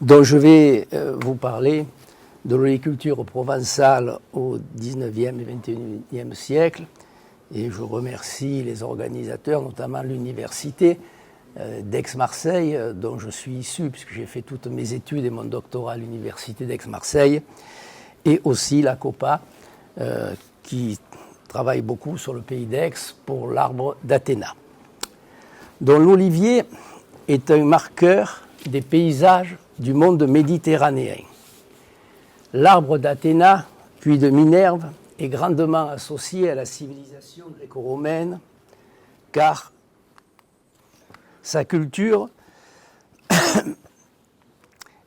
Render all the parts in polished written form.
dont je vais vous parler de l'oléiculture provençale au XIXe et XXIe siècle. Et je remercie les organisateurs, notamment l'université d'Aix-Marseille, dont je suis issu, puisque j'ai fait toutes mes études et mon doctorat à l'université d'Aix-Marseille, et aussi la COPA, qui travaille beaucoup sur le pays d'Aix pour l'arbre d'Athéna, dont l'olivier est un marqueur des paysages du monde méditerranéen. L'arbre d'Athéna, puis de Minerve, est grandement associé à la civilisation gréco-romaine, car sa culture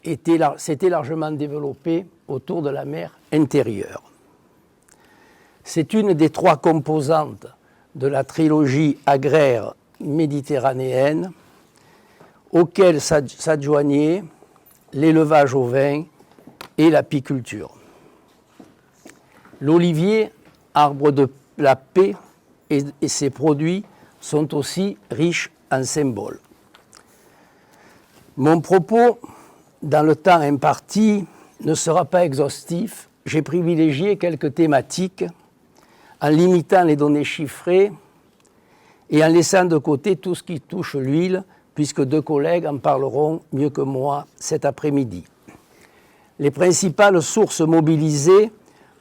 s'était largement développée autour de la mer intérieure. C'est une des trois composantes de la trilogie agraire méditerranéenne, auxquelles s'adjoignaient l'élevage au vin et l'apiculture. L'olivier, arbre de la paix, et ses produits sont aussi riches en symboles. Mon propos, dans le temps imparti, ne sera pas exhaustif. J'ai privilégié quelques thématiques en limitant les données chiffrées et en laissant de côté tout ce qui touche l'huile, puisque deux collègues en parleront mieux que moi cet après-midi. Les principales sources mobilisées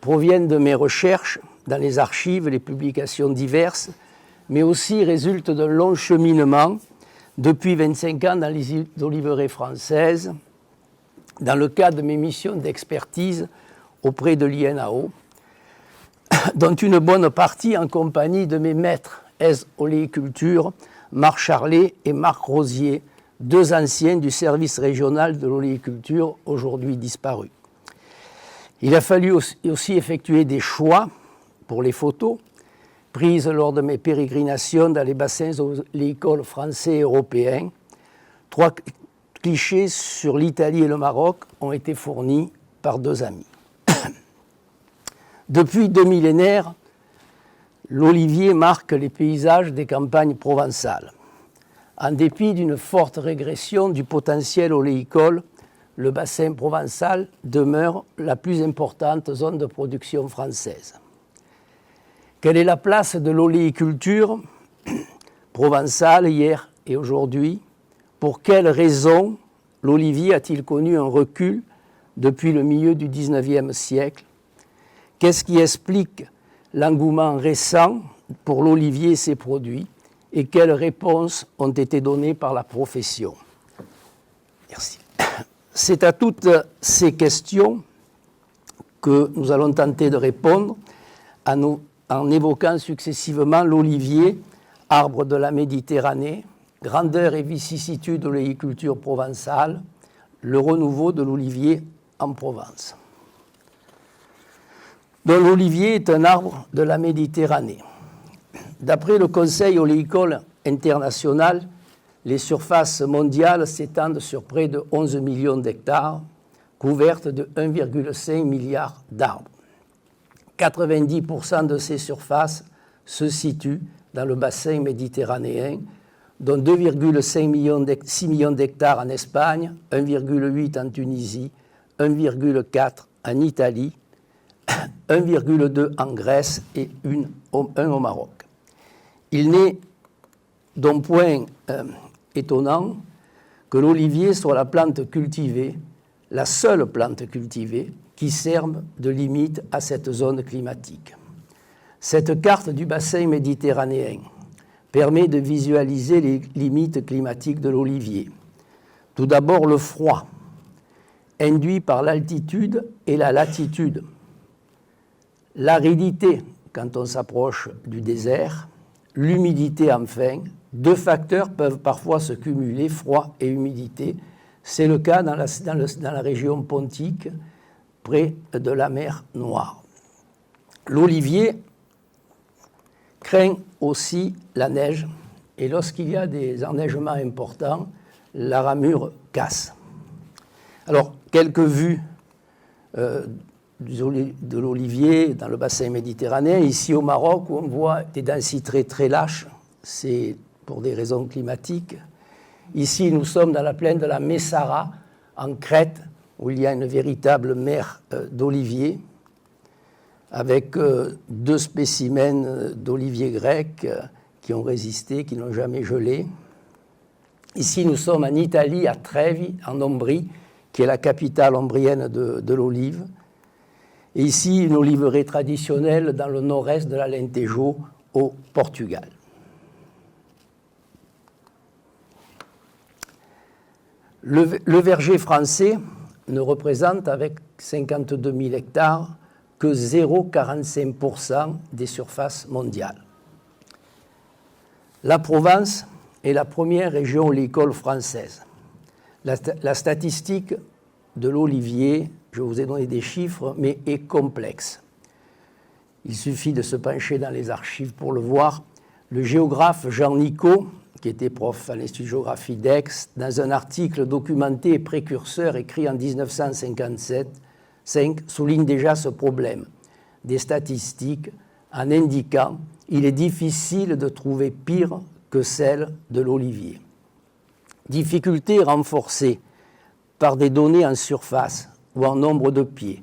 proviennent de mes recherches dans les archives, les publications diverses, mais aussi résultent d'un long cheminement depuis 25 ans dans les oliveraies françaises, dans le cadre de mes missions d'expertise auprès de l'INAO, dont une bonne partie en compagnie de mes maîtres ès oléiculture, Marc Charlet et Marc Rosier, deux anciens du service régional de l'oléiculture, aujourd'hui disparus. Il a fallu aussi effectuer des choix pour les photos, prises lors de mes pérégrinations dans les bassins oléicoles français et européens. Trois clichés sur l'Italie et le Maroc ont été fournis par deux amis. Depuis deux millénaires, l'olivier marque les paysages des campagnes provençales. En dépit d'une forte régression du potentiel oléicole, le bassin provençal demeure la plus importante zone de production française. Quelle est la place de l'oléiculture provençale hier et aujourd'hui? Pour quelles raisons l'olivier a-t-il connu un recul depuis le milieu du XIXe siècle? Qu'est-ce qui explique l'engouement récent pour l'olivier et ses produits? Et quelles réponses ont été données par la profession? Merci. C'est à toutes ces questions que nous allons tenter de répondre en évoquant successivement l'olivier, arbre de la Méditerranée, grandeur et vicissitude de l'oléiculture provençale, le renouveau de l'olivier en Provence. Donc, l'olivier est un arbre de la Méditerranée. D'après le Conseil oléicole international, les surfaces mondiales s'étendent sur près de 11 millions d'hectares, couvertes de 1,5 milliard d'arbres. 90% de ces surfaces se situent dans le bassin méditerranéen, dont 2,6 millions d'hectares en Espagne, 1,8 en Tunisie, 1,4 en Italie, 1,2 en Grèce et 1 au Maroc. Il n'est donc point étonnant que l'olivier soit la plante cultivée, la seule plante cultivée qui serve de limite à cette zone climatique. Cette carte du bassin méditerranéen permet de visualiser les limites climatiques de l'olivier. Tout d'abord, le froid, induit par l'altitude et la latitude. L'aridité, quand on s'approche du désert, l'humidité enfin. Deux facteurs peuvent parfois se cumuler, froid et humidité. C'est le cas dans la région pontique, près de la mer Noire. L'olivier craint aussi la neige, et lorsqu'il y a des enneigements importants, la ramure casse. Alors, quelques vues de l'olivier dans le bassin méditerranéen, ici au Maroc, où on voit des densités très lâches, c'est pour des raisons climatiques. Ici, nous sommes dans la plaine de la Messara, en Crète, où il y a une véritable mer d'oliviers, avec 2 spécimens d'oliviers grecs qui ont résisté, qui n'ont jamais gelé. Ici, nous sommes en Italie, à Trevi, en Ombrie, qui est la capitale ombrienne de l'olive. Et ici, une oliveraie traditionnelle dans le nord-est de l'Alentejo, au Portugal. Le verger français ne représente, avec 52 000 hectares, que 0,45% des surfaces mondiales. La Provence est la première région oléicole française. La statistique de l'olivier, je vous ai donné des chiffres, mais est complexe. Il suffit de se pencher dans les archives pour le voir. Le géographe Jean Nicot, qui était prof à l'Institut de géographie d'Aix, dans un article documenté et précurseur écrit en 1957, souligne déjà ce problème des statistiques en indiquant qu'il est difficile de trouver pire que celle de l'olivier. Difficulté renforcée par des données en surface ou en nombre de pieds,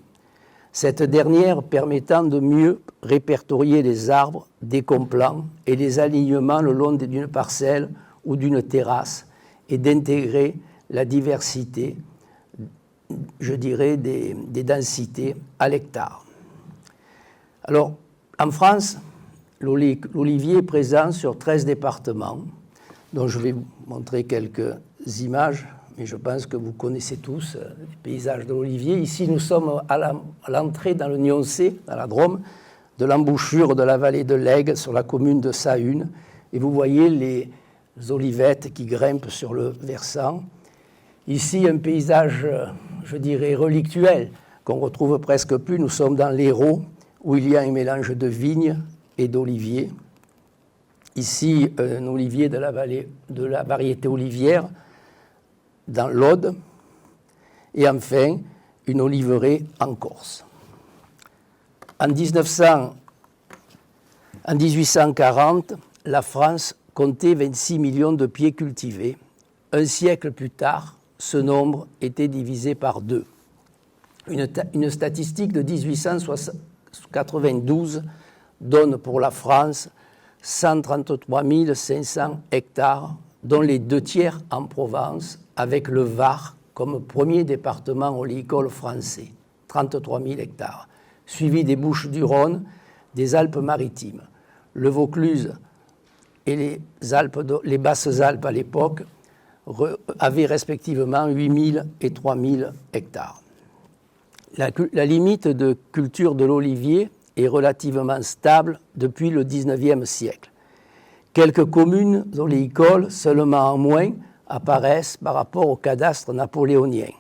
cette dernière permettant de mieux répertorier les arbres décomplants et les alignements le long d'une parcelle ou d'une terrasse et d'intégrer la diversité, je dirais, des densités à l'hectare. Alors, en France, l'olivier est présent sur 13 départements, dont je vais vous montrer quelques images, mais je pense que vous connaissez tous les paysages de l'olivier. Ici, nous sommes à l'entrée dans le Nioncé, dans la Drôme, de l'embouchure de la vallée de l'Aigle sur la commune de Sahune, et vous voyez les olivettes qui grimpent sur le versant. Ici, un paysage, je dirais, relictuel, qu'on retrouve presque plus. Nous sommes dans l'Hérault, où il y a un mélange de vignes et d'oliviers. Ici, un olivier de la variété olivière, dans l'Aude, et enfin, une oliveraie en Corse. En 1840, la France comptait 26 millions de pieds cultivés. Un siècle plus tard, ce nombre était divisé par 2. Une statistique de 1892 donne pour la France 133 500 hectares, dont les 2 tiers en Provence, avec le Var comme premier département oléicole français, 33 000 hectares, suivi des Bouches-du-Rhône, des Alpes-Maritimes. Le Vaucluse et les Basses-Alpes à l'époque avaient respectivement 8 000 et 3 000 hectares. La limite de culture de l'olivier est relativement stable depuis le XIXe siècle. Quelques communes oléicoles, seulement en moins, apparaissent par rapport au cadastre napoléonien.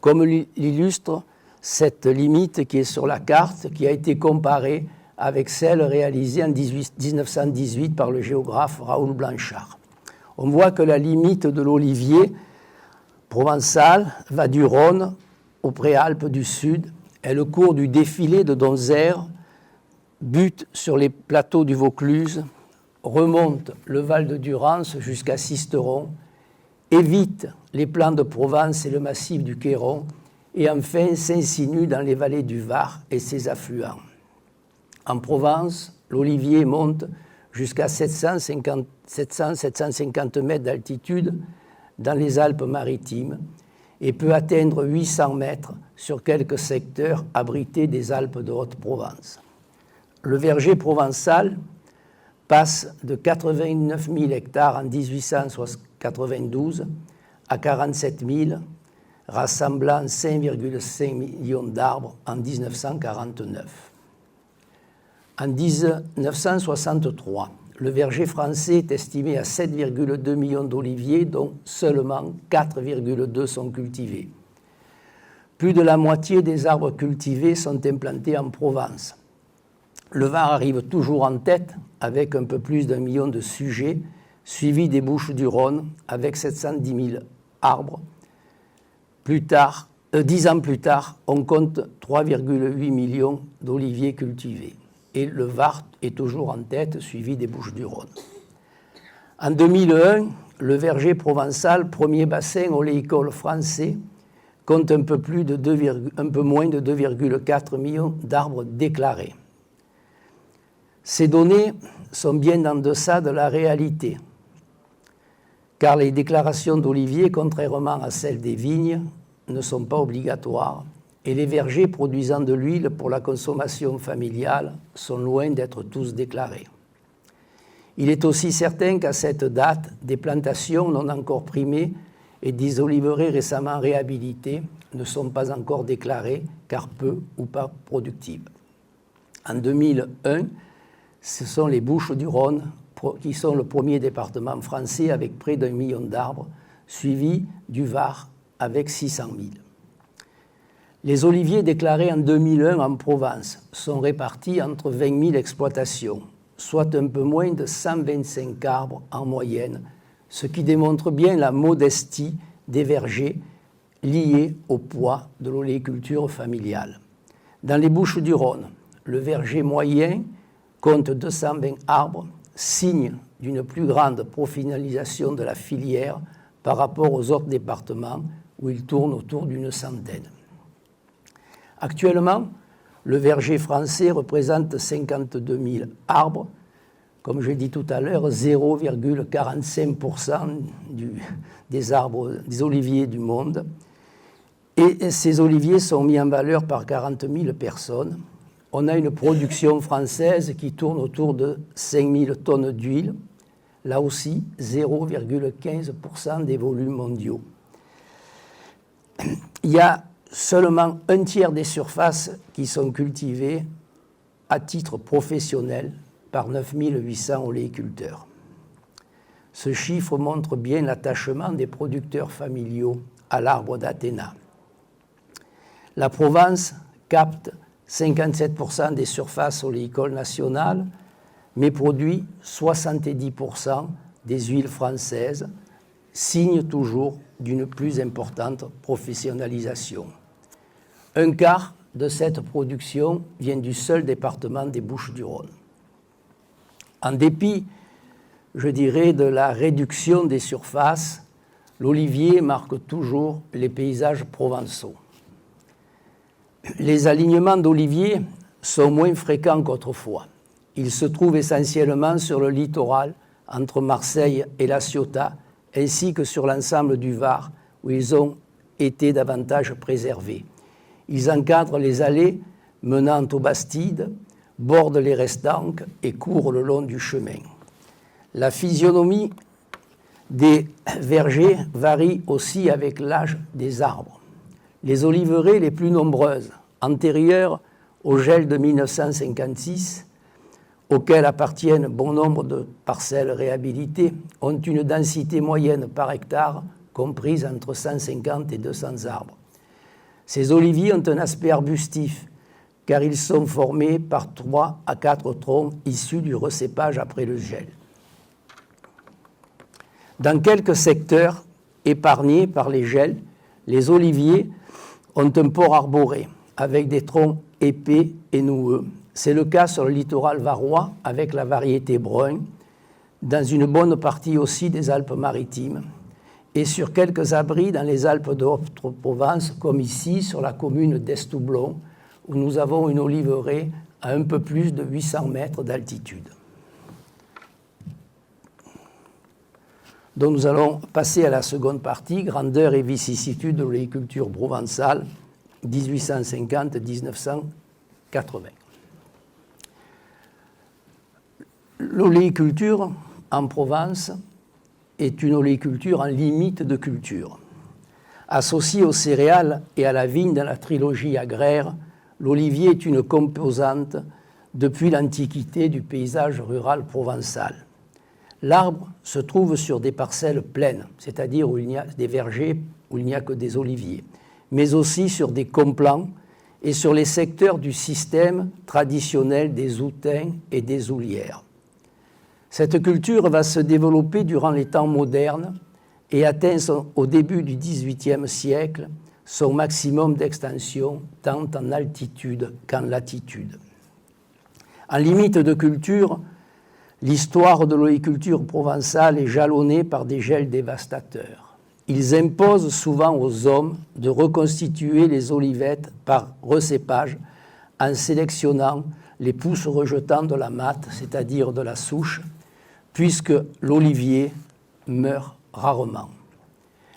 Comme l'illustre cette limite qui est sur la carte, qui a été comparée avec celle réalisée en 1918 par le géographe Raoul Blanchard. On voit que la limite de l'olivier provençal va du Rhône aux Préalpes du Sud, et le cours du défilé de Donzère bute sur les plateaux du Vaucluse, remonte le Val de Durance jusqu'à Sisteron, évite les plans de Provence et le massif du Queyron, et enfin s'insinue dans les vallées du Var et ses affluents. En Provence, l'olivier monte jusqu'à 700-750 mètres d'altitude dans les Alpes-Maritimes et peut atteindre 800 mètres sur quelques secteurs abrités des Alpes de Haute-Provence. Le verger provençal passe de 89 000 hectares en 1892 à 47 000, rassemblant 5,5 millions d'arbres en 1949. En 1963, le verger français est estimé à 7,2 millions d'oliviers, dont seulement 4,2 sont cultivés. Plus de la moitié des arbres cultivés sont implantés en Provence. Le Var arrive toujours en tête avec un peu plus d'1 million de sujets, suivi des Bouches-du-Rhône avec 710 000 arbres. 10 ans plus tard, on compte 3,8 millions d'oliviers cultivés. Et le Var est toujours en tête, suivi des Bouches-du-Rhône. En 2001, le verger provençal, premier bassin oléicole français, compte un peu moins de 2,4 millions d'arbres déclarés. Ces données sont bien en deçà de la réalité, car les déclarations d'oliviers, contrairement à celles des vignes, ne sont pas obligatoires et les vergers produisant de l'huile pour la consommation familiale sont loin d'être tous déclarés. Il est aussi certain qu'à cette date, des plantations non encore primées et des oliveraies récemment réhabilitées ne sont pas encore déclarées car peu ou pas productives. En 2001, ce sont les Bouches-du-Rhône qui sont le premier département français avec près d'1 million d'arbres, suivi du Var avec 600 000. Les oliviers déclarés en 2001 en Provence sont répartis entre 20 000 exploitations, soit un peu moins de 125 arbres en moyenne, ce qui démontre bien la modestie des vergers liés au poids de l'oléiculture familiale. Dans les Bouches-du-Rhône, le verger moyen compte 220 arbres, signe d'une plus grande professionnalisation de la filière par rapport aux autres départements où il tourne autour d'une centaine. Actuellement, le verger français représente 52 000 arbres, comme je l'ai dit tout à l'heure, 0,45% des oliviers du monde. Et ces oliviers sont mis en valeur par 40 000 personnes. On a une production française qui tourne autour de 5 000 tonnes d'huile, là aussi 0,15% des volumes mondiaux. Il y a seulement un tiers des surfaces qui sont cultivées à titre professionnel par 9 800 oléiculteurs. Ce chiffre montre bien l'attachement des producteurs familiaux à l'arbre d'Athéna. La Provence capte 57% des surfaces oléicoles nationales, mais produit 70% des huiles françaises, signe toujours d'une plus importante professionnalisation. Un quart de cette production vient du seul département des Bouches-du-Rhône. En dépit, je dirais, de la réduction des surfaces, l'olivier marque toujours les paysages provençaux. Les alignements d'oliviers sont moins fréquents qu'autrefois. Ils se trouvent essentiellement sur le littoral, entre Marseille et La Ciotat, ainsi que sur l'ensemble du Var, où ils ont été davantage préservés. Ils encadrent les allées menant aux Bastides, bordent les restanques et courent le long du chemin. La physionomie des vergers varie aussi avec l'âge des arbres. Les oliveraies les plus nombreuses, antérieures au gel de 1956, auxquelles appartiennent bon nombre de parcelles réhabilitées, ont une densité moyenne par hectare comprise entre 150 et 200 arbres. Ces oliviers ont un aspect arbustif, car ils sont formés par 3 à 4 troncs issus du recépage après le gel. Dans quelques secteurs épargnés par les gels, les oliviers ont un port arboré, avec des troncs épais et noueux. C'est le cas sur le littoral varois, avec la variété brun, dans une bonne partie aussi des Alpes-Maritimes, et sur quelques abris dans les Alpes de Haute-Provence, comme ici sur la commune d'Estoublon, où nous avons une oliveraie à un peu plus de 800 mètres d'altitude. Donc nous allons passer à la seconde partie, grandeur et vicissitudes de l'oléiculture provençale, 1850-1980. L'oléiculture en Provence est une oléiculture en limite de culture. Associée aux céréales et à la vigne dans la trilogie agraire, l'olivier est une composante depuis l'Antiquité du paysage rural provençal. L'arbre se trouve sur des parcelles pleines, c'est-à-dire où il y a des vergers, où il n'y a que des oliviers, mais aussi sur des complants et sur les secteurs du système traditionnel des outins et des houlières. Cette culture va se développer durant les temps modernes et atteint au début du XVIIIe siècle son maximum d'extension tant en altitude qu'en latitude. En limite de culture, l'histoire de l'oléiculture provençale est jalonnée par des gels dévastateurs. ils imposent souvent aux hommes de reconstituer les olivettes par recépage en sélectionnant les pousses rejetants de la matte, c'est-à-dire de la souche, puisque l'olivier meurt rarement.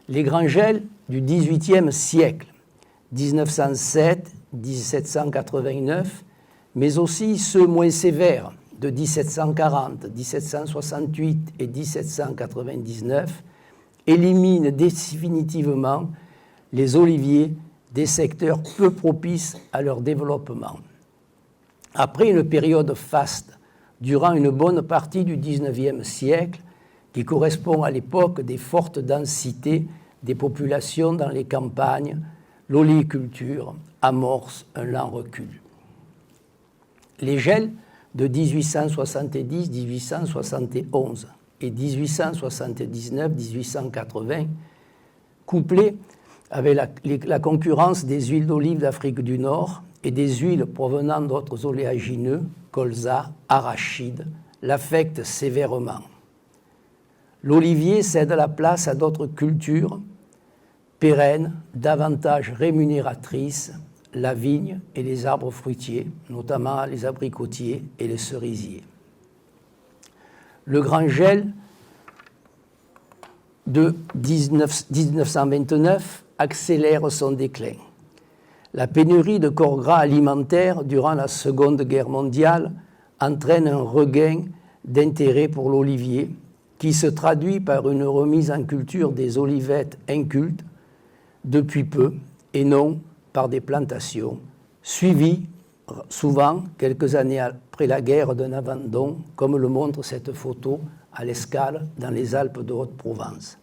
Les grands gels du XVIIIe siècle, 1907-1789, mais aussi ceux moins sévères de 1740, 1768 et 1799, éliminent définitivement les oliviers des secteurs peu propices à leur développement. Après une période faste, durant une bonne partie du XIXe siècle, qui correspond à l'époque des fortes densités des populations dans les campagnes, l'oléiculture amorce un lent recul. Les gels de 1870, 1871 et 1879, 1880, couplés avec la concurrence des huiles d'olive d'Afrique du Nord et des huiles provenant d'autres oléagineux, colza, arachide, l'affectent sévèrement. L'olivier cède la place à d'autres cultures pérennes, davantage rémunératrices, la vigne et les arbres fruitiers, notamment les abricotiers et les cerisiers. Le grand gel de 1929 accélère son déclin. La pénurie de corps gras alimentaires durant la Seconde Guerre mondiale entraîne un regain d'intérêt pour l'olivier qui se traduit par une remise en culture des olivettes incultes depuis peu et non par des plantations, suivies souvent quelques années après la guerre d'un abandon, comme le montre cette photo à l'Escale dans les Alpes de Haute-Provence.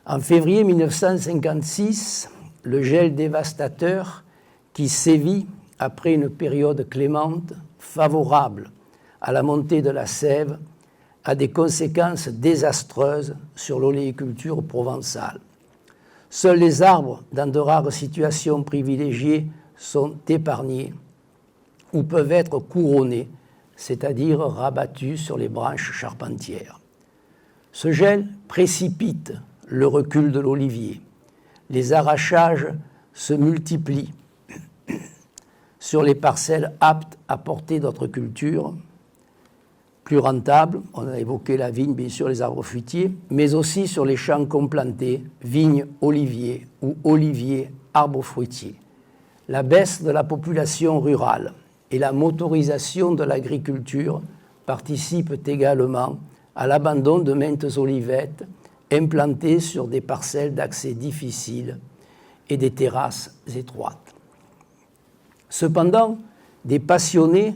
En février 1956, le gel dévastateur qui sévit après une période clémente, favorable à la montée de la sève, a des conséquences désastreuses sur l'oléiculture provençale. Seuls les arbres, dans de rares situations privilégiées, sont épargnés ou peuvent être couronnés, c'est-à-dire rabattus sur les branches charpentières. Ce gel précipite le recul de l'olivier. Les arrachages se multiplient sur les parcelles aptes à porter d'autres cultures, plus rentables, on a évoqué la vigne, bien sûr, les arbres fruitiers, mais aussi sur les champs complantés, vignes, oliviers ou oliviers, arbres fruitiers. La baisse de la population rurale et la motorisation de l'agriculture participent également à l'abandon de maintes olivettes implantées sur des parcelles d'accès difficiles et des terrasses étroites. Cependant, des passionnés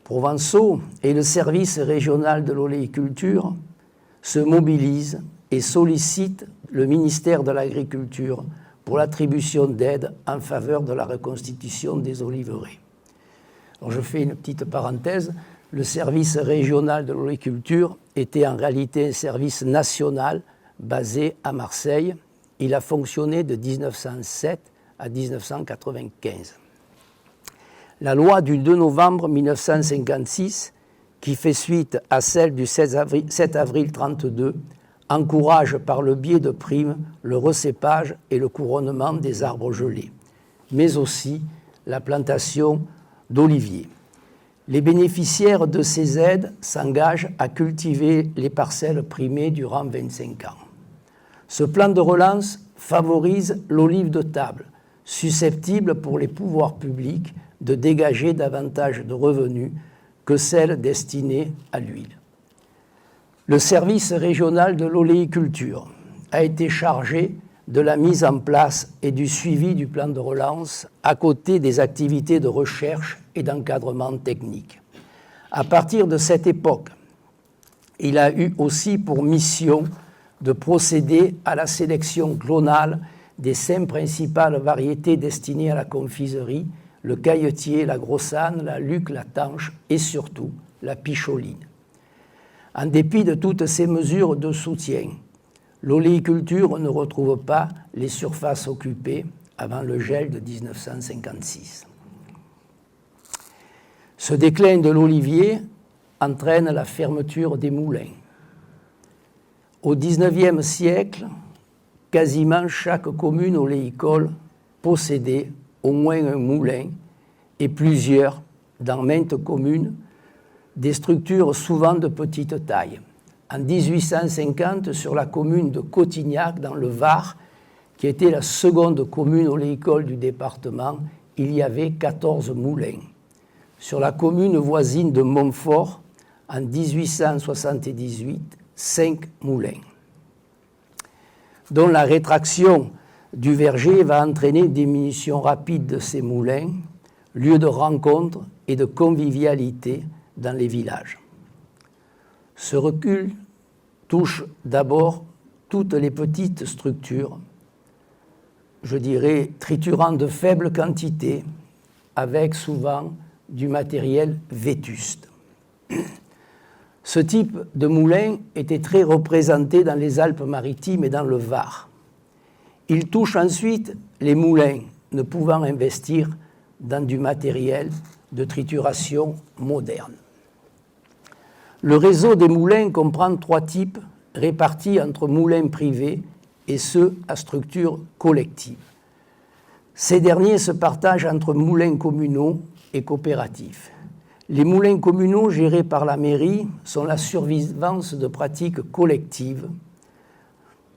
provençaux et le service régional de l'oléiculture se mobilisent et sollicitent le ministère de l'Agriculture pour l'attribution d'aides en faveur de la reconstitution des oliveraies. Alors je fais une petite parenthèse. Le service régional de l'oléiculture était en réalité un service national basé à Marseille. Il a fonctionné de 1907 à 1995. La loi du 2 novembre 1956, qui fait suite à celle du 7 avril 1932, encourage par le biais de primes le recépage et le couronnement des arbres gelés, mais aussi la plantation d'oliviers. Les bénéficiaires de ces aides s'engagent à cultiver les parcelles primées durant 25 ans. Ce plan de relance favorise l'olive de table, susceptible pour les pouvoirs publics de dégager davantage de revenus que celles destinées à l'huile. Le service régional de l'oléiculture a été chargé de la mise en place et du suivi du plan de relance à côté des activités de recherche et d'encadrement technique. À partir de cette époque, il a eu aussi pour mission de procéder à la sélection clonale des 5 principales variétés destinées à la confiserie, le cailletier, la grossane, la luc, la tanche et surtout la picholine. En dépit de toutes ces mesures de soutien, l'oléiculture ne retrouve pas les surfaces occupées avant le gel de 1956. Ce déclin de l'olivier entraîne la fermeture des moulins. Au XIXe siècle, quasiment chaque commune oléicole possédait au moins un moulin et plusieurs, dans maintes communes, des structures souvent de petite taille. En 1850, sur la commune de Cotignac, dans le Var, qui était la seconde commune oléicole du département, il y avait 14 moulins. Sur la commune voisine de Montfort, en 1878, 5 moulins, dont la rétraction du verger va entraîner une diminution rapide de ces moulins, lieu de rencontre et de convivialité dans les villages. Ce recul touche d'abord toutes les petites structures, je dirais triturant de faibles quantités, avec souvent du matériel vétuste. Ce type de moulin était très représenté dans les Alpes-Maritimes et dans le Var. Il touche ensuite les moulins ne pouvant investir dans du matériel de trituration moderne. Le réseau des moulins comprend 3 types répartis entre moulins privés et ceux à structure collective. Ces derniers se partagent entre moulins communaux et coopératifs. Les moulins communaux gérés par la mairie sont la survivance de pratiques collectives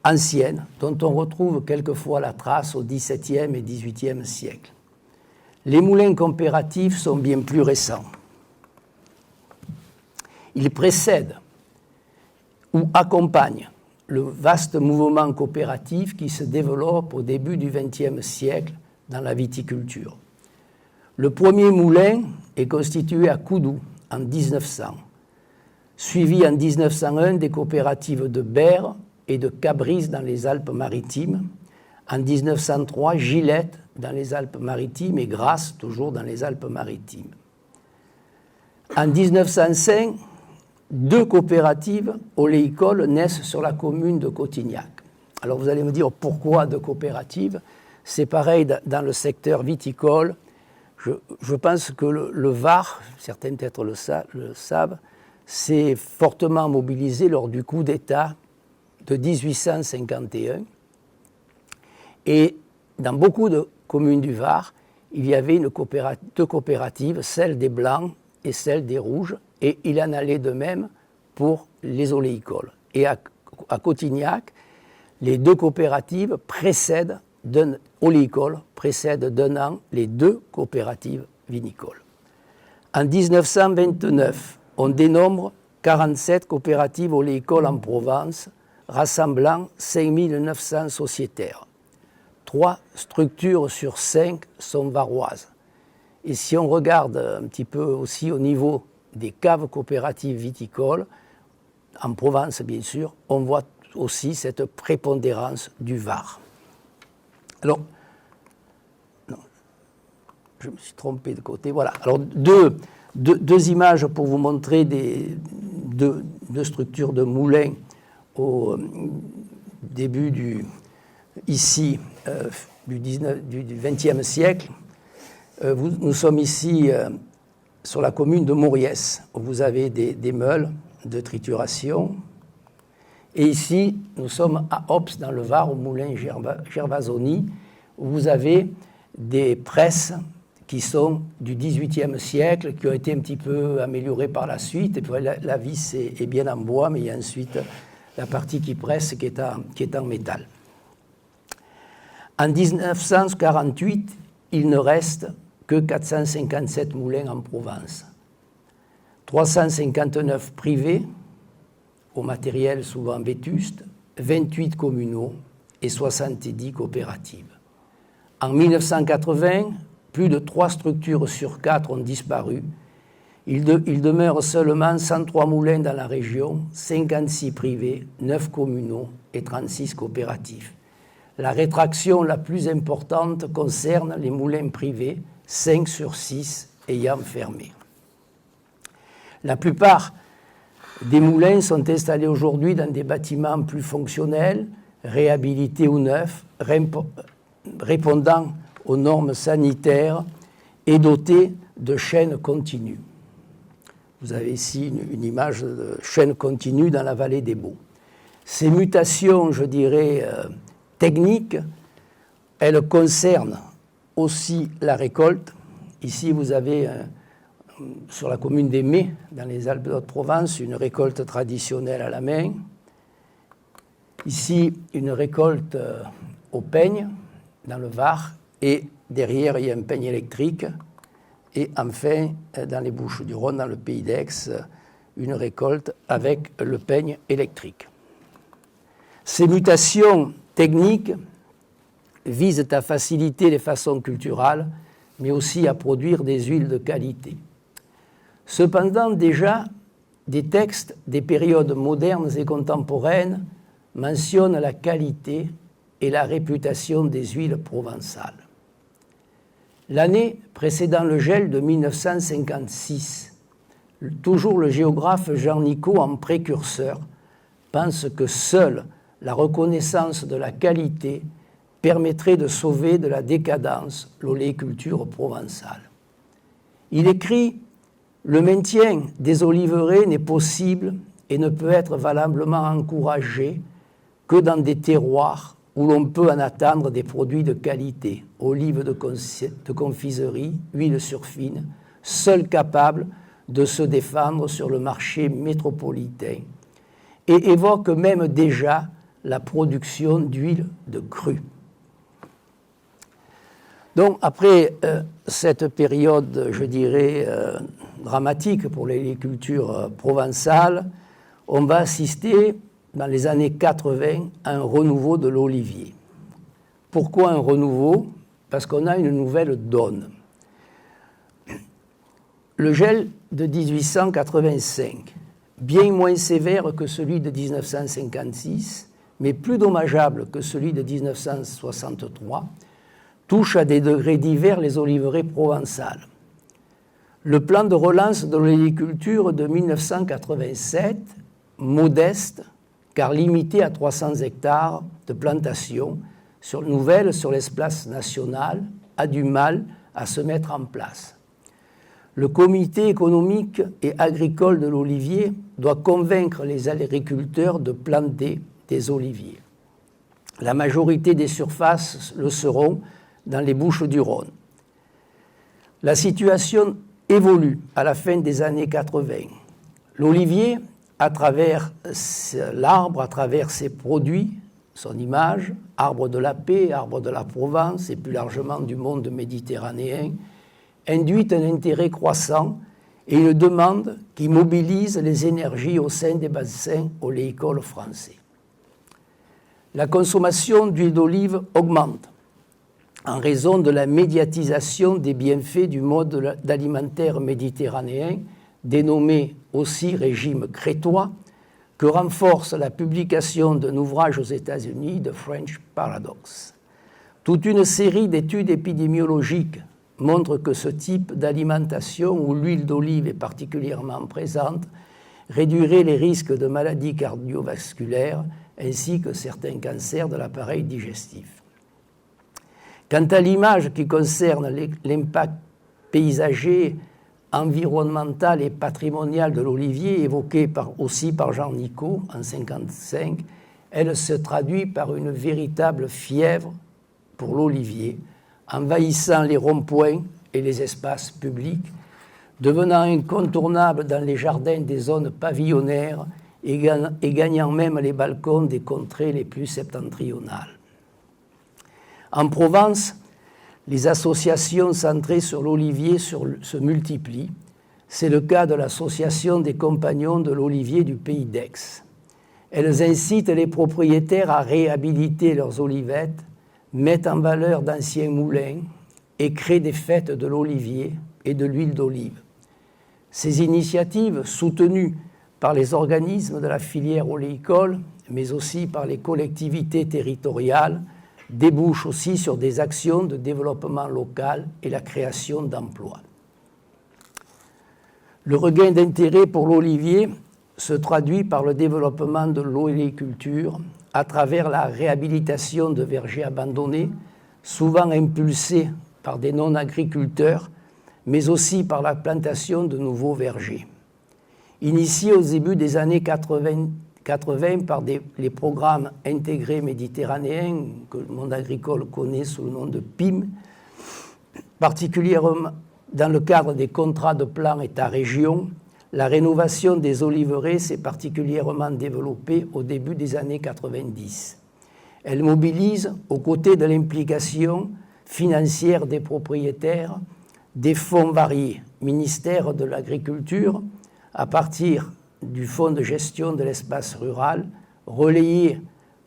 anciennes dont on retrouve quelquefois la trace au XVIIe et XVIIIe siècle. Les moulins coopératifs sont bien plus récents. Ils précèdent ou accompagnent le vaste mouvement coopératif qui se développe au début du XXe siècle dans la viticulture. Le premier moulin est constitué à Coudou en 1900, suivi en 1901 des coopératives de Berre et de Cabris dans les Alpes-Maritimes, en 1903 Gillette dans les Alpes-Maritimes et Grasse toujours dans les Alpes-Maritimes. En 1905, 2 coopératives oléicoles naissent sur la commune de Cotignac. Alors vous allez me dire pourquoi 2 coopératives? C'est pareil dans le secteur viticole. Je pense que le Var, certains peut-être le savent, s'est fortement mobilisé lors du coup d'État de 1851. Et dans beaucoup de communes du Var, il y avait 2 coopératives, celle des Blancs et celle des Rouges, et il en allait de même pour les oléicoles. Et à Cotignac, les 2 coopératives précèdent oléicoles précèdent d'un an les 2 coopératives vinicoles. En 1929, on dénombre 47 coopératives oléicoles en Provence, rassemblant 5900 sociétaires. 3 structures sur 5 sont varoises. Et si on regarde un petit peu aussi au niveau des caves coopératives viticoles, en Provence bien sûr, on voit aussi cette prépondérance du Var. Alors, non, je me suis trompé de côté. Voilà. Alors, deux images pour vous montrer deux structures de moulins au début du XXe siècle. Nous sommes ici sur la commune de Mauriès, où vous avez des meules de trituration. Et ici, nous sommes à Ops, dans le Var, au moulin Gervasoni, où vous avez des presses qui sont du XVIIIe siècle, qui ont été un petit peu améliorées par la suite. Et puis la vis est bien en bois, mais il y a ensuite la partie qui presse qui est en métal. En 1948, il ne reste que 457 moulins en Provence. 359 privés, au matériel souvent vétuste, 28 communaux et 70 coopératives. En 1980, plus de 3 structures sur 4 ont disparu. Il demeure seulement 103 moulins dans la région, 56 privés, 9 communaux et 36 coopératifs. La rétraction la plus importante concerne les moulins privés, 5 sur 6 ayant fermé. La plupart des moulins sont installés aujourd'hui dans des bâtiments plus fonctionnels, réhabilités ou neufs, répondant aux normes sanitaires et dotés de chaînes continues. Vous avez ici une image de chaîne continue dans la vallée des Baux. Ces mutations, je dirais, techniques, elles concernent aussi la récolte. Ici, vous avez, sur la commune des Mets, dans les Alpes de Haute-Provence, une récolte traditionnelle à la main. Ici, une récolte au peigne, dans le Var, et derrière, il y a un peigne électrique. Et enfin, dans les Bouches-du-Rhône, dans le pays d'Aix, une récolte avec le peigne électrique. Ces mutations techniques visent à faciliter les façons culturales, mais aussi à produire des huiles de qualité. Cependant, déjà, des textes des périodes modernes et contemporaines mentionnent la qualité et la réputation des huiles provençales. L'année précédant le gel de 1956, toujours le géographe Jean Nicot, en précurseur, pense que seule la reconnaissance de la qualité permettrait de sauver de la décadence l'oléiculture provençale. Il écrit « Le maintien des oliveraies n'est possible et ne peut être valablement encouragé que dans des terroirs où l'on peut en attendre des produits de qualité, olives de confiserie, huile surfine, seuls capables de se défendre sur le marché métropolitain, et évoque même déjà la production d'huile de crue. » Donc, après cette période, je dirais, dramatique pour l'agriculture provençale, on va assister, dans les années 80, à un renouveau de l'olivier. Pourquoi un renouveau? Parce qu'on a une nouvelle donne. Le gel de 1885, bien moins sévère que celui de 1956, mais plus dommageable que celui de 1963, touche à des degrés divers les oliveraies provençales. Le plan de relance de l'oléiculture de 1987, modeste, car limité à 300 hectares de plantation nouvelles sur l'espace national, a du mal à se mettre en place. Le comité économique et agricole de l'olivier doit convaincre les agriculteurs de planter des oliviers. La majorité des surfaces le seront dans les Bouches-du-Rhône. La situation évolue à la fin des années 80. L'olivier, à travers l'arbre, à travers ses produits, son image, arbre de la paix, arbre de la Provence et plus largement du monde méditerranéen, induit un intérêt croissant et une demande qui mobilise les énergies au sein des bassins oléicoles français. La consommation d'huile d'olive augmente en raison de la médiatisation des bienfaits du mode alimentaire méditerranéen, dénommé aussi régime crétois, que renforce la publication d'un ouvrage aux États-Unis, The French Paradox. Toute une série d'études épidémiologiques montre que ce type d'alimentation, où l'huile d'olive est particulièrement présente, réduirait les risques de maladies cardiovasculaires ainsi que certains cancers de l'appareil digestif. Quant à l'image qui concerne l'impact paysager, environnemental et patrimonial de l'olivier, évoqué aussi par Jean Nicot en 1955, elle se traduit par une véritable fièvre pour l'olivier, envahissant les ronds-points et les espaces publics, devenant incontournable dans les jardins des zones pavillonnaires et gagnant même les balcons des contrées les plus septentrionales. En Provence, les associations centrées sur l'olivier se multiplient. C'est le cas de l'association des compagnons de l'olivier du pays d'Aix. Elles incitent les propriétaires à réhabiliter leurs olivettes, mettent en valeur d'anciens moulins et créent des fêtes de l'olivier et de l'huile d'olive. Ces initiatives, soutenues par les organismes de la filière oléicole, mais aussi par les collectivités territoriales, débouchent aussi sur des actions de développement local et la création d'emplois. Le regain d'intérêt pour l'olivier se traduit par le développement de l'oléiculture à travers la réhabilitation de vergers abandonnés, souvent impulsés par des non-agriculteurs, mais aussi par la plantation de nouveaux vergers. Initiée au début des années 80 par les programmes intégrés méditerranéens que le monde agricole connaît sous le nom de PIM, particulièrement dans le cadre des contrats de plan État-région. La rénovation des oliveraies s'est particulièrement développée au début des années 90. Elle mobilise, aux côtés de l'implication financière des propriétaires, des fonds variés, ministère de l'Agriculture, à partir du fonds de gestion de l'espace rural, relayé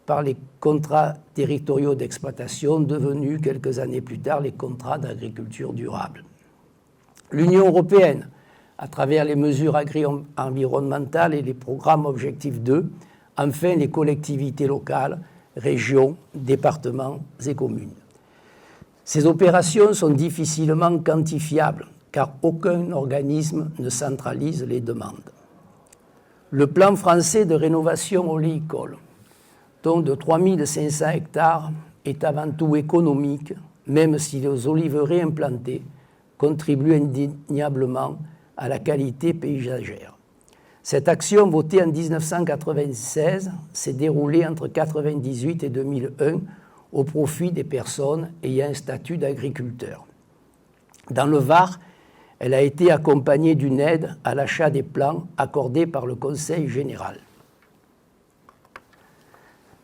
par les contrats territoriaux d'exploitation, devenus quelques années plus tard les contrats d'agriculture durable. L'Union européenne, à travers les mesures agri-environnementales et les programmes Objectif 2, enfin les collectivités locales, régions, départements et communes. Ces opérations sont difficilement quantifiables car aucun organisme ne centralise les demandes. Le plan français de rénovation oléicole, dont de 3500 hectares, est avant tout économique, même si les oliveraies implantées contribuent indéniablement à la qualité paysagère. Cette action, votée en 1996, s'est déroulée entre 1998 et 2001 au profit des personnes ayant un statut d'agriculteur. Dans le Var, elle a été accompagnée d'une aide à l'achat des plants accordée par le Conseil général.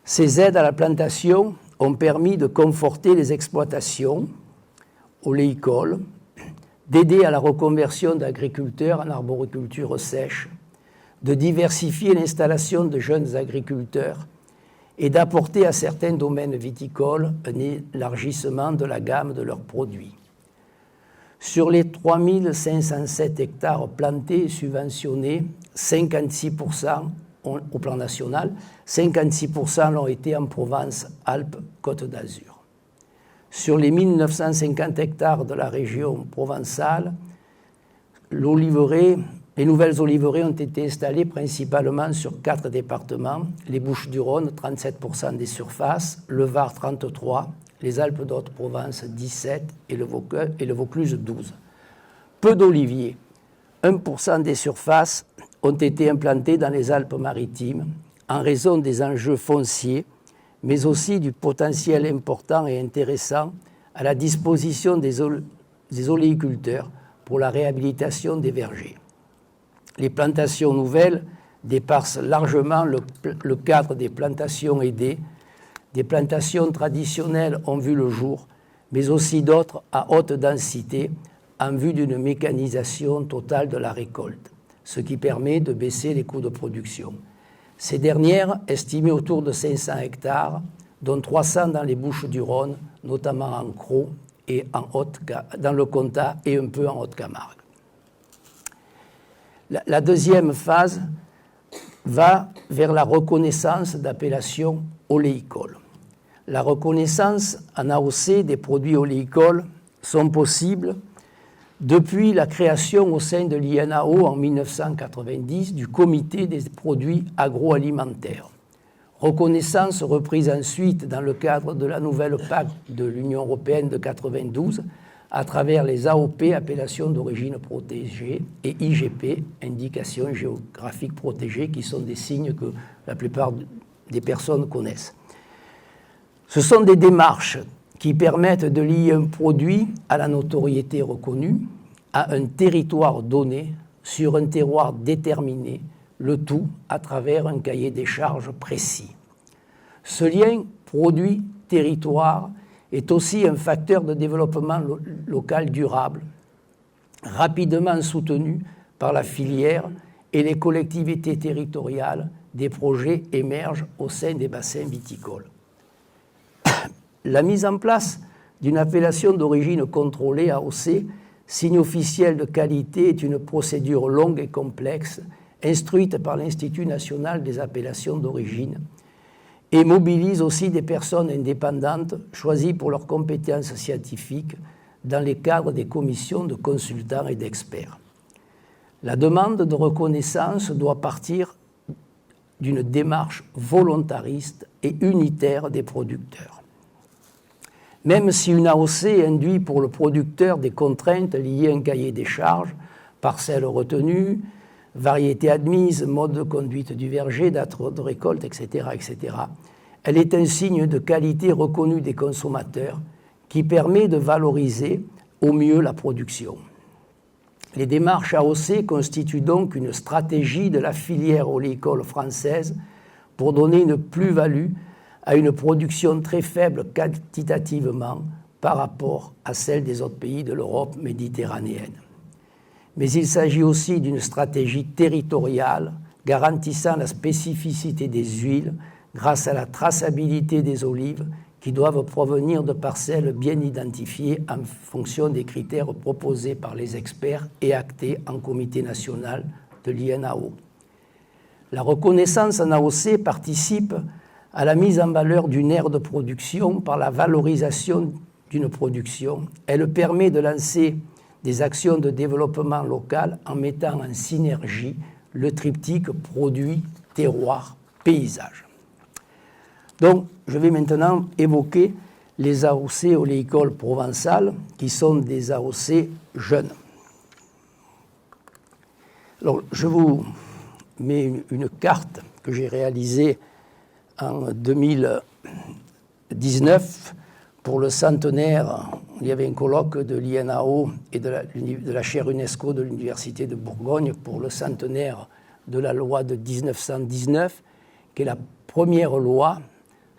Ces aides à la plantation ont permis de conforter les exploitations oléicoles, d'aider à la reconversion d'agriculteurs en arboriculture sèche, de diversifier l'installation de jeunes agriculteurs et d'apporter à certains domaines viticoles un élargissement de la gamme de leurs produits. Sur les 3507 hectares plantés et subventionnés, 56% au plan national, 56% l'ont été en Provence-Alpes-Côte d'Azur. Sur les 1950 hectares de la région provençale, les nouvelles oliveraies ont été installées principalement sur 4 départements, les Bouches-du-Rhône, 37% des surfaces, le Var, 33%, les Alpes d'Haute-Provence, 17% et le Vaucluse, 12%. Peu d'oliviers, 1% des surfaces, ont été implantés dans les Alpes-Maritimes en raison des enjeux fonciers, mais aussi du potentiel important et intéressant à la disposition des oléiculteurs pour la réhabilitation des vergers. Les plantations nouvelles dépassent largement le cadre des plantations aidées. Des plantations traditionnelles ont vu le jour, mais aussi d'autres à haute densité en vue d'une mécanisation totale de la récolte, ce qui permet de baisser les coûts de production. Ces dernières, estimées autour de 500 hectares, dont 300 dans les Bouches-du-Rhône, notamment en Crau et dans le Comtat et un peu en Haute-Camargue. La deuxième phase va vers la reconnaissance d'appellations oléicoles. La reconnaissance en AOC des produits oléicoles sont possibles depuis la création au sein de l'INAO en 1990 du Comité des produits agroalimentaires. Reconnaissance reprise ensuite dans le cadre de la nouvelle PAC de l'Union européenne de 1992 à travers les AOP, appellations d'origine protégée, et IGP, indications géographiques protégées, qui sont des signes que la plupart des personnes connaissent. Ce sont des démarches qui permettent de lier un produit à la notoriété reconnue, à un territoire donné, sur un terroir déterminé, le tout à travers un cahier des charges précis. Ce lien produit-territoire est aussi un facteur de développement local durable, rapidement soutenu par la filière et les collectivités territoriales. Des projets émergent au sein des bassins viticoles. La mise en place d'une appellation d'origine contrôlée AOC, signe officiel de qualité, est une procédure longue et complexe, instruite par l'Institut national des appellations d'origine, et mobilise aussi des personnes indépendantes choisies pour leurs compétences scientifiques dans les cadres des commissions de consultants et d'experts. La demande de reconnaissance doit partir d'une démarche volontariste et unitaire des producteurs. Même si une AOC induit pour le producteur des contraintes liées à un cahier des charges, parcelles retenues, variétés admises, mode de conduite du verger, date de récolte, etc., etc. Elle est un signe de qualité reconnu des consommateurs qui permet de valoriser au mieux la production. Les démarches AOC constituent donc une stratégie de la filière oléicole française pour donner une plus-value à une production très faible quantitativement par rapport à celle des autres pays de l'Europe méditerranéenne. Mais il s'agit aussi d'une stratégie territoriale garantissant la spécificité des huiles grâce à la traçabilité des olives qui doivent provenir de parcelles bien identifiées en fonction des critères proposés par les experts et actés en comité national de l'INAO. La reconnaissance en AOC participe à la mise en valeur d'une aire de production par la valorisation d'une production. Elle permet de lancer des actions de développement local en mettant en synergie le triptyque produit, terroir, paysage. Donc, je vais maintenant évoquer les AOC oléicoles provençales, qui sont des AOC jeunes. Alors, je vous mets une carte que j'ai réalisée en 2019 pour le centenaire. Il y avait un colloque de l'INAO et de la chaire UNESCO de l'Université de Bourgogne pour le centenaire de la loi de 1919, qui est la première loi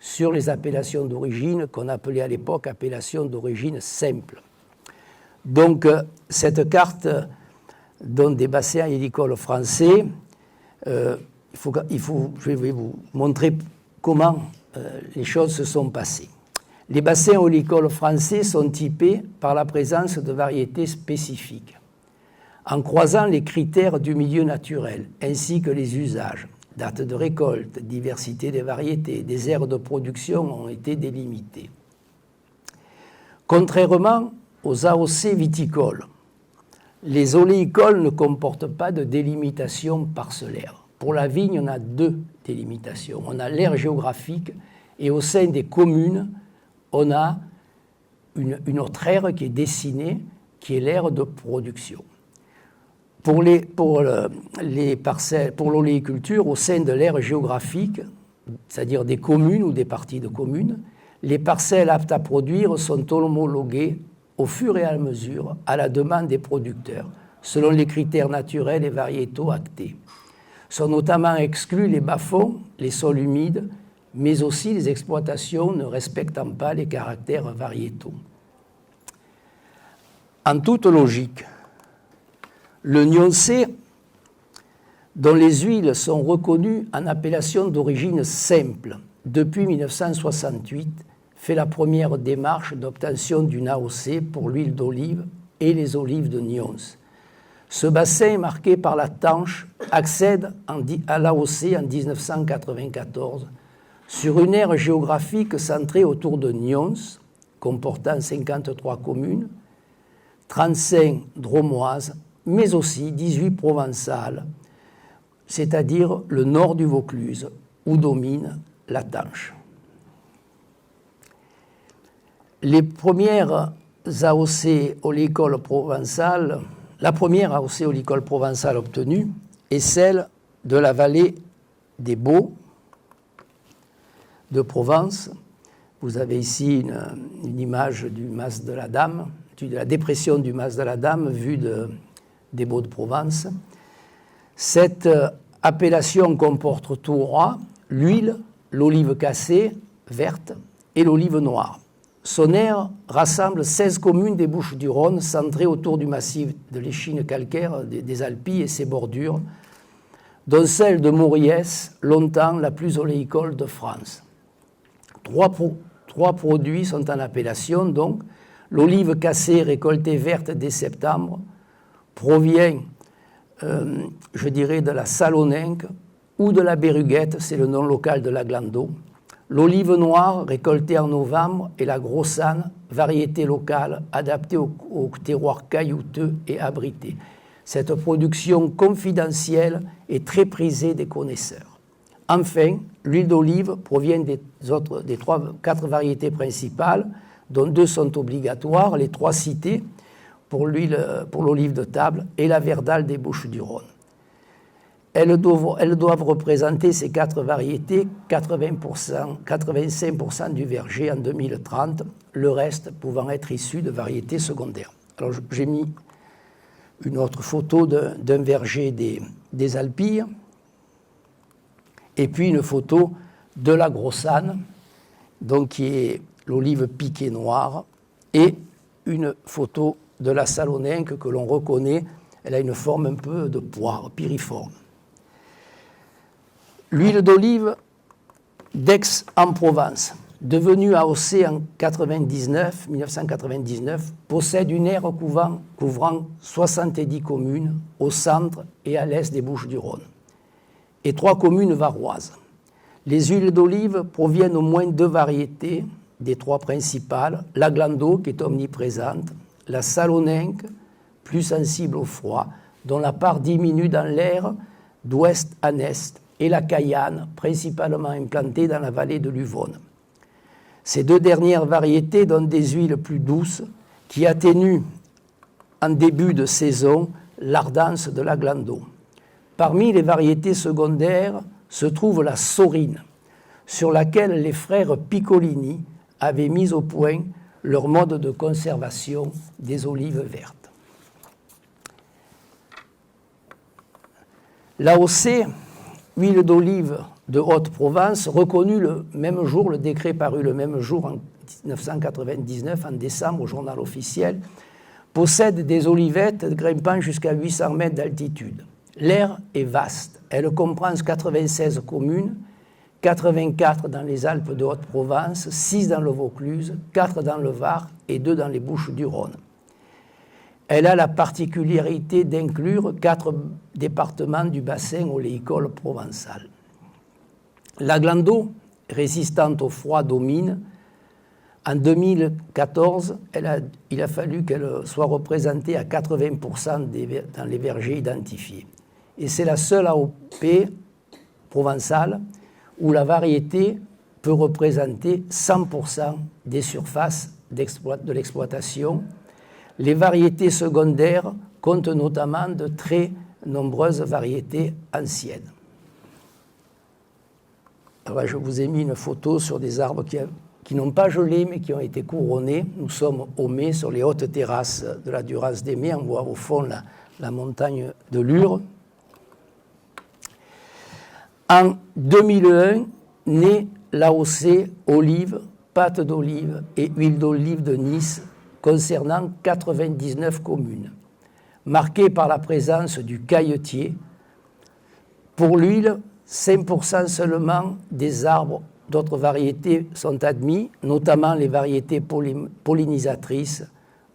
sur les appellations d'origine qu'on appelait à l'époque appellations d'origine simple. Donc, cette carte donne des bassins oléicoles français. Je vais vous montrer comment les choses se sont passées. Les bassins oléicoles français sont typés par la présence de variétés spécifiques. En croisant les critères du milieu naturel ainsi que les usages, date de récolte, diversité des variétés, des aires de production ont été délimitées. Contrairement aux AOC viticoles, les oléicoles ne comportent pas de délimitation parcellaire. Pour la vigne, on a deux délimitations. On a l'aire géographique et au sein des communes, on a une autre aire qui est dessinée, qui est l'aire de production. Pour l'oléiculture, au sein de l'aire géographique, c'est-à-dire des communes ou des parties de communes, les parcelles aptes à produire sont homologuées au fur et à mesure à la demande des producteurs, selon les critères naturels et variétaux actés. Sont notamment exclus les bas-fonds, les sols humides, mais aussi les exploitations ne respectant pas les caractères variétaux. En toute logique, le Nyonsé, dont les huiles sont reconnues en appellation d'origine simple depuis 1968, fait la première démarche d'obtention d'une AOC pour l'huile d'olive et les olives de Nyons. Ce bassin, marqué par la Tanche, accède à l'AOC en 1994 sur une aire géographique centrée autour de Nyons, comportant 53 communes, 35 dromoises, mais aussi 18 provençales, c'est-à-dire le nord du Vaucluse, où domine la Tanche. Les premières AOC oléicoles provençales, la première AOC oléicole provençale obtenue est celle de la vallée des Baux de Provence. Vous avez ici une image du Mas de la Dame, de la dépression du Mas de la Dame vue des Baux de Provence. Cette appellation comporte trois, l'huile, l'olive cassée, verte, et l'olive noire. Son aire rassemble 16 communes des Bouches-du-Rhône, centrées autour du massif de l'échine calcaire des Alpilles et ses bordures, dont celle de Mauriès, longtemps la plus oléicole de France. Trois produits sont en appellation, donc. L'olive cassée, récoltée verte dès septembre, provient, je dirais, de la Saloninque ou de la Béruguette, c'est le nom local de la Glandeau. L'olive noire, récoltée en novembre, et la Grossane, variété locale adaptée au terroir caillouteux et abrité. Cette production confidentielle est très prisée des connaisseurs. Enfin, l'huile d'olive provient des quatre variétés principales, dont deux sont obligatoires, les trois citées pour l'olive de table et la Verdale des Bouches-du-Rhône. elles doivent représenter, ces 4 variétés, 85% du verger en 2030, le reste pouvant être issu de variétés secondaires. Alors j'ai mis une autre photo d'un verger des Alpilles, et puis une photo de la Grossane, donc qui est l'olive piquée noire, et une photo de la Salonenque que l'on reconnaît, elle a une forme un peu de poire, piriforme. L'huile d'olive d'Aix-en-Provence, devenue AOC en 1999, possède une aire couvrant 70 communes au centre et à l'est des Bouches-du-Rhône, et 3 communes varoises. Les huiles d'olive proviennent au moins 2 variétés, des 3 principales, la Glando, qui est omniprésente, la Salonenque, plus sensible au froid, dont la part diminue dans l'air d'ouest en est, et la Cayenne, principalement implantée dans la vallée de l'Uvonne. Ces 2 dernières variétés donnent des huiles plus douces qui atténuent en début de saison l'ardence de la Glando. Parmi les variétés secondaires se trouve la Sorine, sur laquelle les frères Piccolini avaient mis au point leur mode de conservation des olives vertes. L'AOC, huile d'olive de Haute-Provence, reconnue le même jour, le décret paru le même jour en 1999, en décembre, au journal officiel, possède des olivettes grimpant jusqu'à 800 mètres d'altitude. L'aire est vaste, elle comprend 96 communes, 84 dans les Alpes de Haute-Provence, 6 dans le Vaucluse, 4 dans le Var et 2 dans les Bouches-du-Rhône. Elle a la particularité d'inclure 4 départements du bassin oléicole provençal. La Glando, résistante au froid, domine. En 2014, il a fallu qu'elle soit représentée à 80% dans les vergers identifiés. Et c'est la seule AOP provençale où la variété peut représenter 100% des surfaces de l'exploitation. Les variétés secondaires comptent notamment de très nombreuses variétés anciennes. Alors, je vous ai mis une photo sur des arbres qui n'ont pas gelé mais qui ont été couronnés. Nous sommes au mai, sur les hautes terrasses de la Durance des Mets. On voit au fond la montagne de Lure. En 2001, naît l'AOC olive, pâte d'olive et huile d'olive de Nice, concernant 99 communes, marquée par la présence du cailletier. Pour l'huile, 5% seulement des arbres d'autres variétés sont admis, notamment les variétés pollinisatrices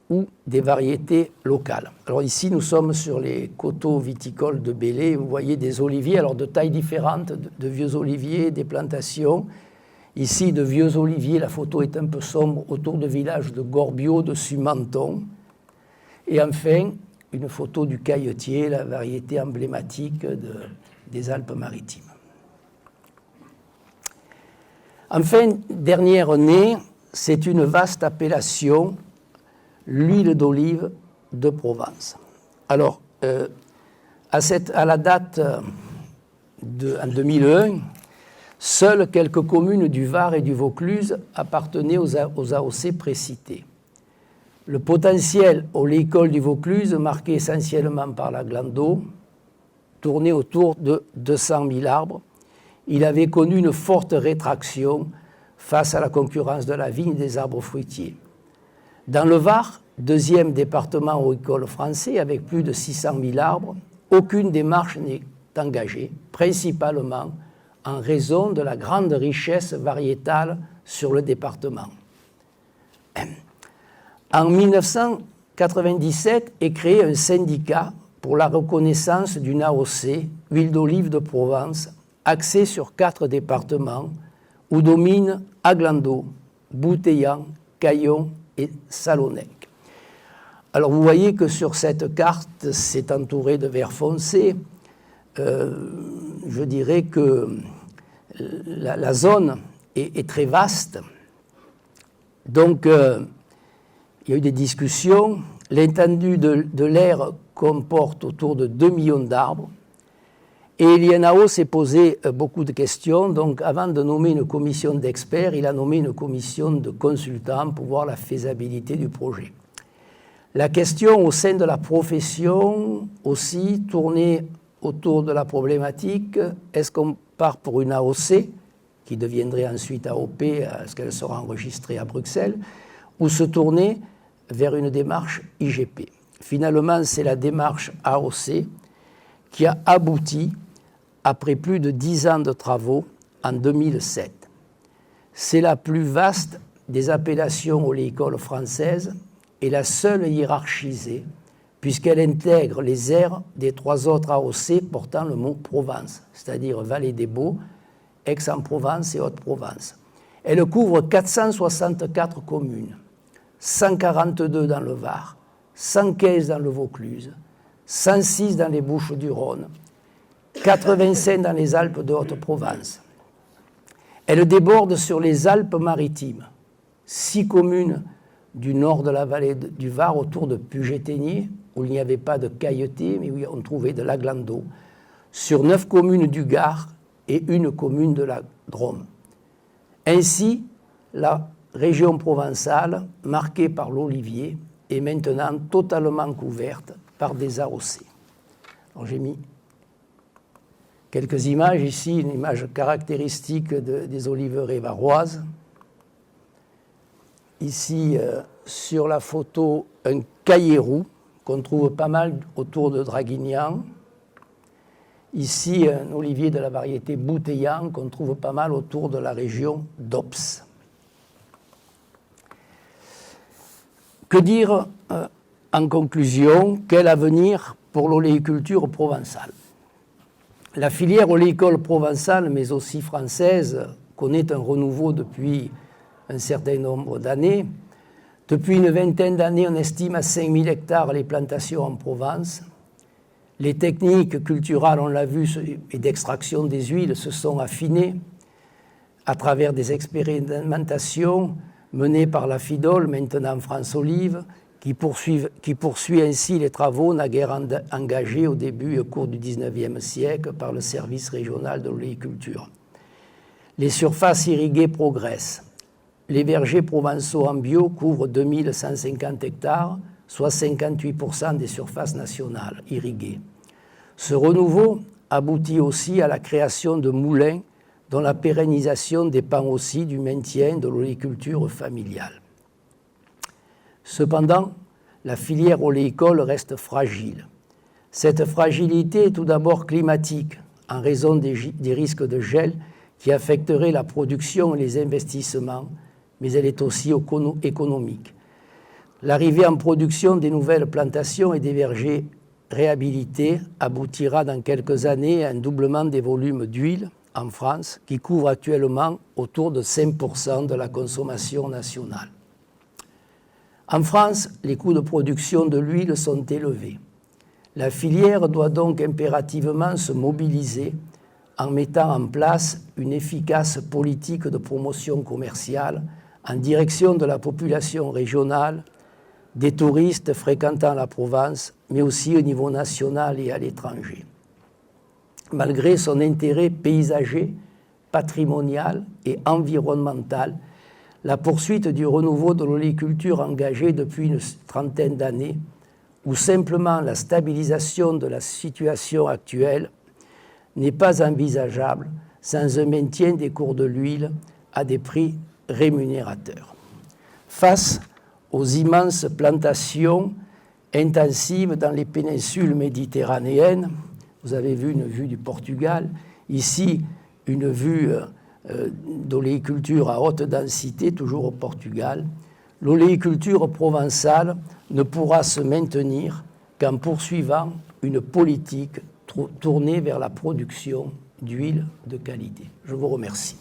ou des variétés locales. Alors ici, nous sommes sur les coteaux viticoles de Belley. Vous voyez des oliviers, alors de tailles différentes, de vieux oliviers, des plantations. Ici, de vieux oliviers, la photo est un peu sombre, autour de villages de Gorbio, de Sumenton. Et enfin, une photo du cailletier, la variété emblématique des Alpes-Maritimes. Enfin, dernière née, c'est une vaste appellation, l'huile d'olive de Provence. Alors, à la date en 2001, seules quelques communes du Var et du Vaucluse appartenaient aux AOC précités. Le potentiel oléicole du Vaucluse, marqué essentiellement par la Glando, tournait autour de 200 000 arbres. Il avait connu une forte rétraction face à la concurrence de la vigne et des arbres fruitiers. Dans le Var, deuxième département oléicole français avec plus de 600 000 arbres, aucune démarche n'est engagée, principalement en raison de la grande richesse variétale sur le département. En 1997 est créé un syndicat pour la reconnaissance d'une AOC, huile d'olive de Provence, axée sur 4 départements où dominent Aglando, Bouteillan, Caillon et Salonenque. Alors vous voyez que sur cette carte, c'est entouré de vert foncé. Je dirais que la zone est très vaste. Donc, il y a eu des Et l'INAO s'est posé beaucoup de questions. Donc, avant de nommer une commission d'experts, il a nommé une commission de consultants pour voir la faisabilité du projet. La question au sein de la profession aussi tournait autour de la problématique, est-ce qu'on part pour une AOC, qui deviendrait ensuite AOP, est-ce qu'elle sera enregistrée à Bruxelles, ou se tourner vers une démarche IGP. Finalement, c'est la démarche AOC qui a abouti, après plus de 10 ans de travaux, en 2007. C'est la plus vaste des appellations oléicoles françaises et la seule hiérarchisée, puisqu'elle intègre les aires des 3 autres AOC portant le mot Provence, c'est-à-dire Vallée des Baux, Aix-en-Provence et Haute-Provence. Elle couvre 464 communes, 142 dans le Var, 115 dans le Vaucluse, 106 dans les Bouches-du-Rhône, 85 dans les Alpes de Haute-Provence. Elle déborde sur les Alpes-Maritimes, 6 communes du nord de la vallée du Var autour de Puget-Théniers, où il n'y avait pas de cailleté, mais où on trouvait de l'aglando, sur 9 communes du Gard et une commune de la Drôme. Ainsi, la région provençale, marquée par l'olivier, est maintenant totalement couverte par des AOC. Alors j'ai mis quelques images ici, une image caractéristique des oliveraies varoises. Ici, sur la photo, un caillé roux qu'on trouve pas mal autour de Draguignan. Ici, un olivier de la variété Bouteillant qu'on trouve pas mal autour de la région d'Ops. Que dire en conclusion? Quel avenir pour l'oléiculture provençale? La filière oléicole provençale, mais aussi française, connaît un renouveau depuis un certain nombre d'années. Depuis une vingtaine d'années, on estime à 5000 hectares les plantations en Provence. Les techniques culturales, on l'a vu, et d'extraction des huiles se sont affinées à travers des expérimentations menées par la FIDOL, maintenant France Olive, qui poursuit ainsi les travaux naguère engagés au début et au cours du XIXe siècle par le service régional de l'oléiculture. Les surfaces irriguées progressent. Les vergers provençaux en bio couvrent 2150 hectares, soit 58% des surfaces nationales irriguées. Ce renouveau aboutit aussi à la création de moulins dont la pérennisation dépend aussi du maintien de l'oléiculture familiale. Cependant, la filière oléicole reste fragile. Cette fragilité est tout d'abord climatique, en raison des risques de gel qui affecteraient la production et les investissements, mais elle est aussi économique. L'arrivée en production des nouvelles plantations et des vergers réhabilités aboutira dans quelques années à un doublement des volumes d'huile en France, qui couvre actuellement autour de 5% de la consommation nationale. En France, les coûts de production de l'huile sont élevés. La filière doit donc impérativement se mobiliser en mettant en place une efficace politique de promotion commerciale en direction de la population régionale, des touristes fréquentant la Provence, mais aussi au niveau national et à l'étranger. Malgré son intérêt paysager, patrimonial et environnemental, la poursuite du renouveau de l'oléiculture engagée depuis une trentaine d'années, ou simplement la stabilisation de la situation actuelle, n'est pas envisageable sans un maintien des cours de l'huile à des prix rémunérateurs. Face aux immenses plantations intensives dans les péninsules méditerranéennes, vous avez vu une vue du Portugal, ici une vue d'oléiculture à haute densité, toujours au Portugal, l'oléiculture provençale ne pourra se maintenir qu'en poursuivant une politique tournée vers la production d'huile de qualité. Je vous remercie.